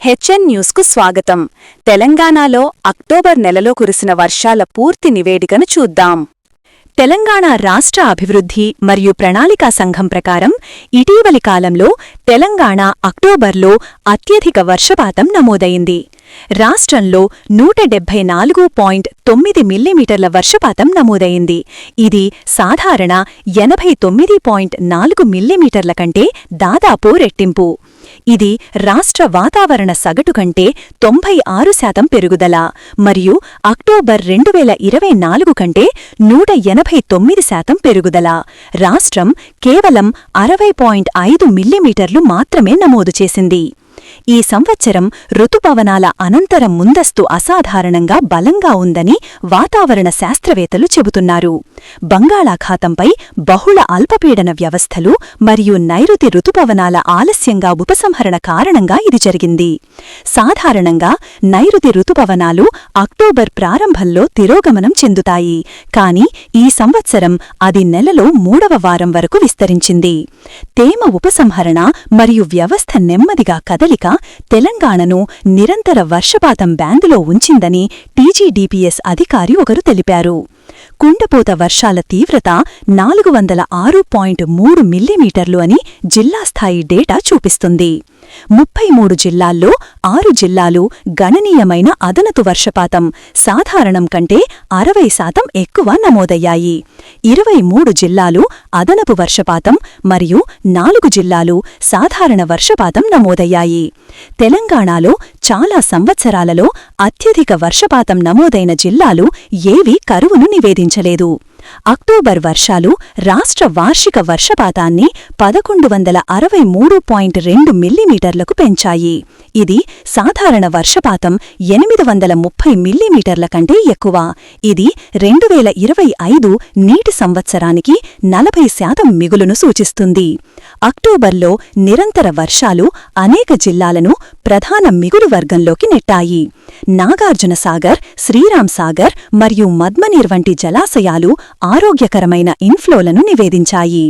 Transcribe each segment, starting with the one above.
HN న్యూస్కు స్వాగతం. తెలంగాణలో అక్టోబర్ నెలలో కురిసిన వర్షాల పూర్తి నివేదికను చూద్దాం. తెలంగాణ రాష్ట్ర అభివృద్ధి మరియు ప్రణాళికా సంఘం ప్రకారం ఇటీవలి కాలంలో తెలంగాణ అక్టోబర్లో అత్యధిక వర్షపాతం నమోదైంది. రాష్ట్రంలో 174.9 మిల్లీమీటర్ల వర్షపాతం నమోదైంది. ఇది సాధారణ 89.4 మిల్లీమీటర్ల కంటే దాదాపు రెట్టింపు. ఇది రాష్ట్ర వాతావరణ సగటు కంటే 96% పెరుగుదల మరియు అక్టోబర్ 2024 కంటే 189% పెరుగుదల. రాష్ట్రం కేవలం 60.5 మిల్లీమీటర్లు మాత్రమే నమోదు చేసింది. ఈ సంవత్సరం రుతుపవనాల అనంతరం ముందస్తు అసాధారణంగా బలంగా ఉందని వాతావరణ శాస్త్రవేత్తలు చెబుతున్నారు. బంగాళాఖాతంపై బహుళ అల్పపీడన వ్యవస్థలు మరియు నైరుతి రుతుపవనాల ఆలస్యంగా ఉపసంహరణ కారణంగా ఇది జరిగింది. సాధారణంగా నైరుతి రుతుపవనాలు అక్టోబర్ ప్రారంభంలో తిరోగమనం చెందుతాయి, కానీ ఈ సంవత్సరం అది నెలలో 3వ వారం వరకు విస్తరించింది. తేమ ఉపసంహరణ మరియు వ్యవస్థ నెమ్మదిగా కదలిక తెలంగాణను నిరంతర వర్షపాతం బ్యాండులో ఉంచిందని టీజీడీపీఎస్ అధికారి ఒకరు తెలిపారు. కుండపోత వర్షాల తీవ్రత 406.3 మిల్లీమీటర్లు అని జిల్లాస్థాయి డేటా చూపిస్తుంది. 33 జిల్లాల్లో 6 జిల్లాలు గణనీయమైన అదనపు వర్షపాతం సాధారణం కంటే 60% ఎక్కువ నమోదయ్యాయి. 23 జిల్లాలు అదనపు వర్షపాతం మరియు 4 జిల్లాలు సాధారణ వర్షపాతం నమోదయ్యాయి. తెలంగాణలో చాలా సంవత్సరాలలో అత్యధిక వర్షపాతం నమోదైన జిల్లాలు ఏవీ కరువును నివేదించలేదు. అక్టోబర్ వర్షాలు రాష్ట్ర వార్షిక వర్షపాతాన్ని 1163.2 మిల్లీమీటర్లకు పెంచాయి. ఇది సాధారణ వర్షపాతం 830 మిల్లీమీటర్ల కంటే ఎక్కువ. ఇది 2025 నీటి సంవత్సరానికి 40% మిగులును సూచిస్తుంది. అక్టోబర్లో నిరంతర వర్షాలు అనేక జిల్లాలను ప్రధాన మిగులు వర్గంలోకి నెట్టాయి. నాగార్జునసాగర్, శ్రీరాంసాగర్ మరియు మద్మనీర్ వంటి జలాశయాలు ఆరోగ్యకరమైన ఇన్ఫ్లోలను నివేదించాయి.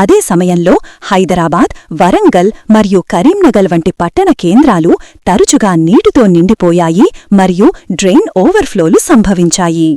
అదే సమయంలో హైదరాబాద్, వరంగల్ మరియు కరీంనగర్ వంటి పట్టణ కేంద్రాలు తరచుగా నీటితో నిండిపోయాయి మరియు డ్రెయిన్ ఓవర్ఫ్లోలు సంభవించాయి.